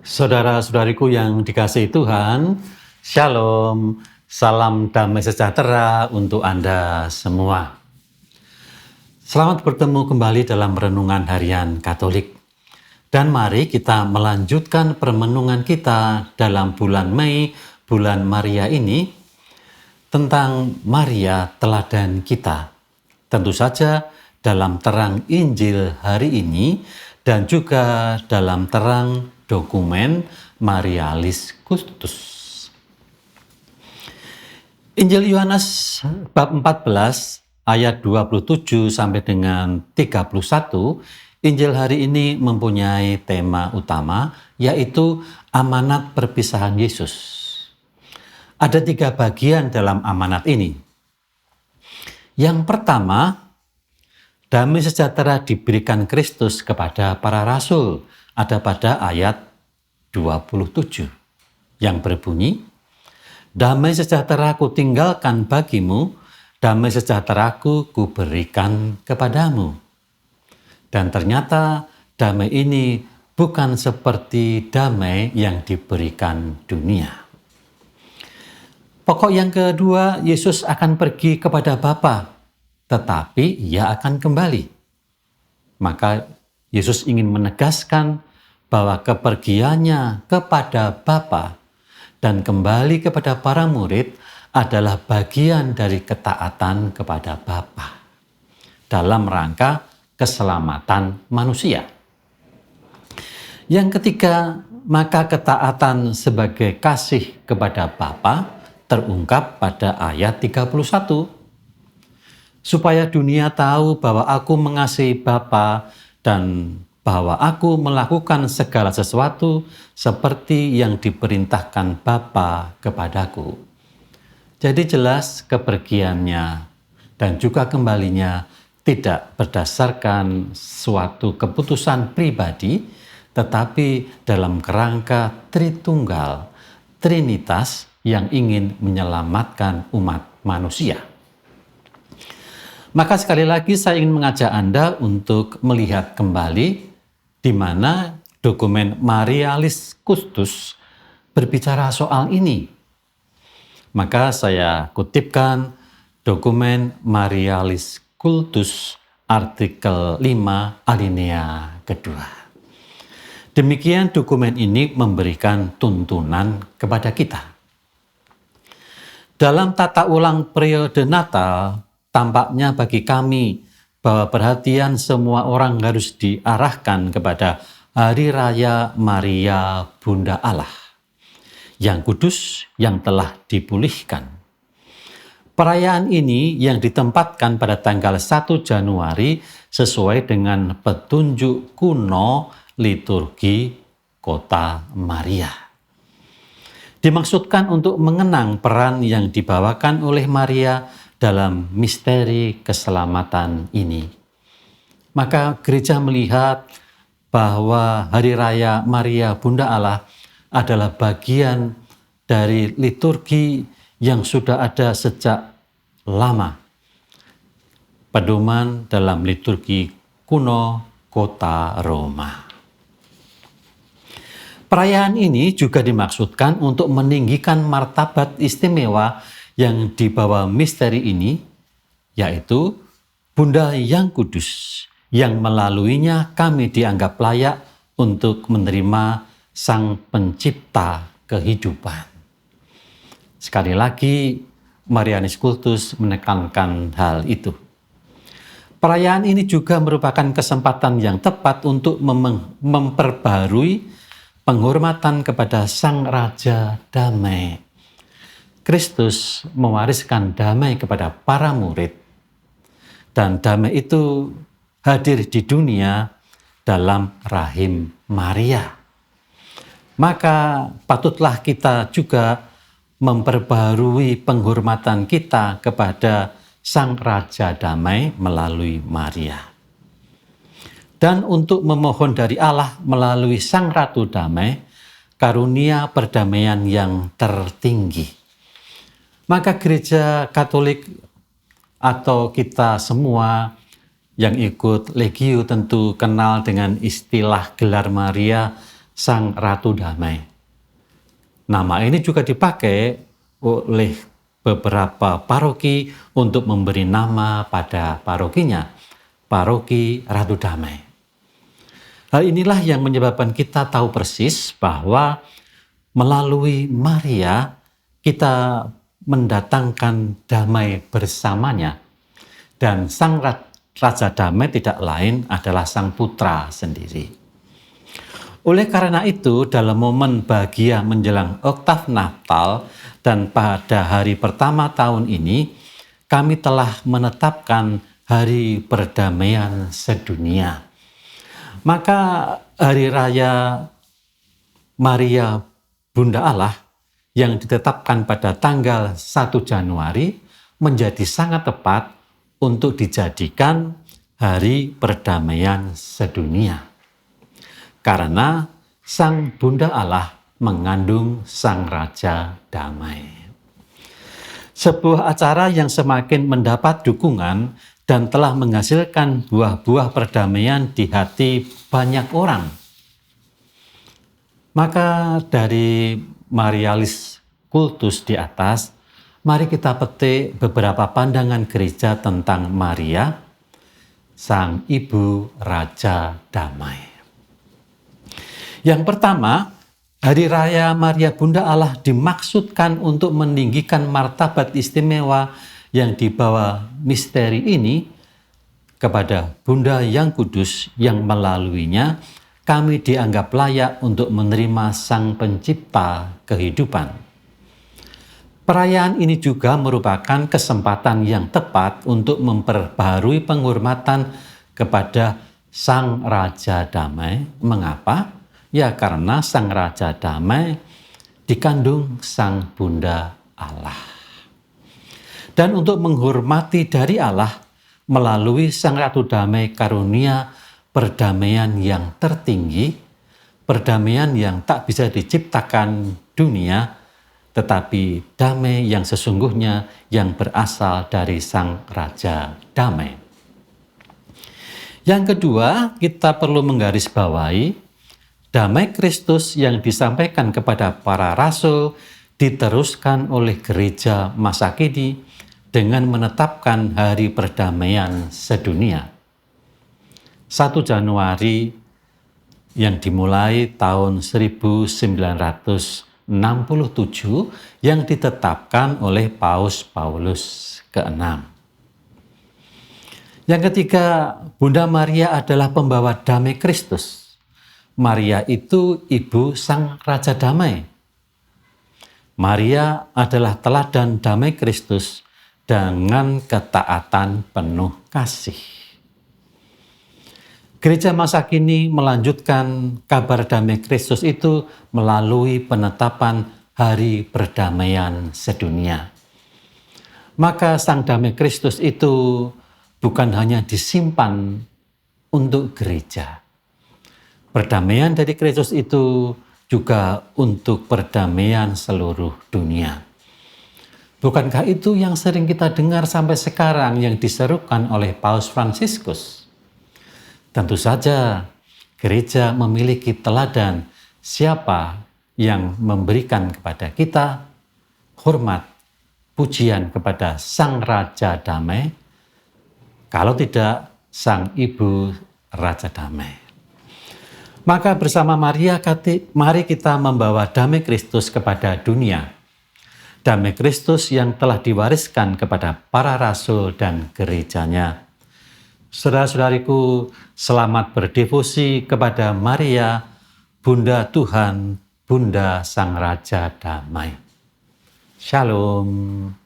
Saudara-saudariku yang dikasihi Tuhan, Shalom, salam damai sejahtera untuk Anda semua. Selamat bertemu kembali dalam Renungan Harian Katolik. Dan mari kita melanjutkan permenungan kita dalam bulan Mei, bulan Maria ini, tentang Maria teladan kita. Tentu saja dalam terang Injil hari ini dan juga dalam terang dokumen Marialis Custos. Injil Yohanes bab 14 ayat 27 sampai dengan 31, Injil hari ini mempunyai tema utama yaitu amanat perpisahan Yesus. Ada 3 bagian dalam amanat ini. Yang pertama, damai sejahtera diberikan Kristus kepada para rasul. Ada pada ayat 27 yang berbunyi, damai sejahtera ku tinggalkan bagimu, damai sejahteraku ku berikan kepadamu. Dan ternyata damai ini bukan seperti damai yang diberikan dunia. Pokok yang kedua, Yesus akan pergi kepada Bapa, tetapi ia akan kembali. Maka Yesus ingin menegaskan bahwa kepergiannya kepada Bapa dan kembali kepada para murid adalah bagian dari ketaatan kepada Bapa dalam rangka keselamatan manusia. Yang ketiga, maka ketaatan sebagai kasih kepada Bapa terungkap pada ayat 31. Supaya dunia tahu bahwa aku mengasihi Bapa dan bahwa aku melakukan segala sesuatu seperti yang diperintahkan Bapa kepadaku. Jadi jelas kepergiannya dan juga kembalinya tidak berdasarkan suatu keputusan pribadi, tetapi dalam kerangka Tritunggal, Trinitas yang ingin menyelamatkan umat manusia. Maka sekali lagi saya ingin mengajak Anda untuk melihat kembali di mana dokumen Marialis Custos berbicara soal ini. Maka saya kutipkan dokumen Marialis Custos artikel 5 alinea kedua. Demikian dokumen ini memberikan tuntunan kepada kita. Dalam tata ulang periode Natal, tampaknya bagi kami bahwa perhatian semua orang harus diarahkan kepada Hari Raya Maria Bunda Allah yang kudus yang telah dipulihkan. Perayaan ini yang ditempatkan pada tanggal 1 Januari sesuai dengan petunjuk kuno liturgi Kota Maria. Dimaksudkan untuk mengenang peran yang dibawakan oleh Maria dalam misteri keselamatan ini. Maka gereja melihat bahwa Hari Raya Maria Bunda Allah adalah bagian dari liturgi yang sudah ada sejak lama. Pedoman dalam liturgi kuno Kota Roma. Perayaan ini juga dimaksudkan untuk meninggikan martabat istimewa yang dibawa misteri ini, yaitu Bunda yang Kudus, yang melaluinya kami dianggap layak untuk menerima Sang Pencipta kehidupan. Sekali lagi, Marialis Custos menekankan hal itu. Perayaan ini juga merupakan kesempatan yang tepat untuk memperbarui penghormatan kepada Sang Raja Damai. Kristus mewariskan damai kepada para murid, dan damai itu hadir di dunia dalam rahim Maria. Maka patutlah kita juga memperbarui penghormatan kita kepada Sang Raja Damai melalui Maria. Dan untuk memohon dari Allah melalui Sang Ratu Damai, karunia perdamaian yang tertinggi. Maka gereja Katolik atau kita semua yang ikut Legio tentu kenal dengan istilah gelar Maria Sang Ratu Damai. Nama ini juga dipakai oleh beberapa paroki untuk memberi nama pada parokinya, Paroki Ratu Damai. Hal inilah yang menyebabkan kita tahu persis bahwa melalui Maria kita mendatangkan damai bersamanya. Dan Sang Raja Damai tidak lain adalah Sang Putra sendiri. Oleh karena itu, dalam momen bahagia menjelang Oktav Natal dan pada hari pertama tahun ini, kami telah menetapkan Hari Perdamaian Sedunia. Maka Hari Raya Maria Bunda Allah yang ditetapkan pada tanggal 1 Januari menjadi sangat tepat untuk dijadikan Hari Perdamaian Sedunia. Karena Sang Bunda Allah mengandung Sang Raja Damai. Sebuah acara yang semakin mendapat dukungan dan telah menghasilkan buah-buah perdamaian di hati banyak orang. Maka dari Marialis Kultus di atas, mari kita petik beberapa pandangan gereja tentang Maria, Sang Ibu Raja Damai. Yang pertama, Hari Raya Maria Bunda Allah dimaksudkan untuk meninggikan martabat istimewa yang dibawa misteri ini kepada Bunda yang Kudus yang melaluinya kami dianggap layak untuk menerima Sang Pencipta kehidupan. Perayaan ini juga merupakan kesempatan yang tepat untuk memperbaharui penghormatan kepada Sang Raja Damai. Mengapa? Ya karena Sang Raja Damai dikandung Sang Bunda Allah. Dan untuk menghormati dari Allah melalui Sang Ratu Damai karunia perdamaian yang tertinggi, perdamaian yang tak bisa diciptakan dunia, tetapi damai yang sesungguhnya yang berasal dari Sang Raja Damai. Yang kedua, kita perlu menggarisbawahi damai Kristus yang disampaikan kepada para rasul diteruskan oleh gereja masa kini dengan menetapkan Hari Perdamaian Sedunia. 1 Januari yang dimulai tahun 1967 yang ditetapkan oleh Paus Paulus ke-6. Yang ketiga, Bunda Maria adalah pembawa damai Kristus. Maria itu ibu Sang Raja Damai. Maria adalah teladan damai Kristus dengan ketaatan penuh kasih. Gereja masa kini melanjutkan kabar damai Kristus itu melalui penetapan Hari Perdamaian Sedunia. Maka Sang Damai Kristus itu bukan hanya disimpan untuk gereja. Perdamaian dari Kristus itu juga untuk perdamaian seluruh dunia. Bukankah itu yang sering kita dengar sampai sekarang yang diserukan oleh Paus Fransiskus? Tentu saja gereja memiliki teladan siapa yang memberikan kepada kita hormat, pujian kepada Sang Raja Damai, kalau tidak Sang Ibu Raja Damai. Maka bersama Maria, mari kita membawa damai Kristus kepada dunia. Damai Kristus yang telah diwariskan kepada para rasul dan gerejanya. Saudara-saudariku, selamat berdevosi kepada Maria, Bunda Tuhan, Bunda Sang Raja Damai. Shalom.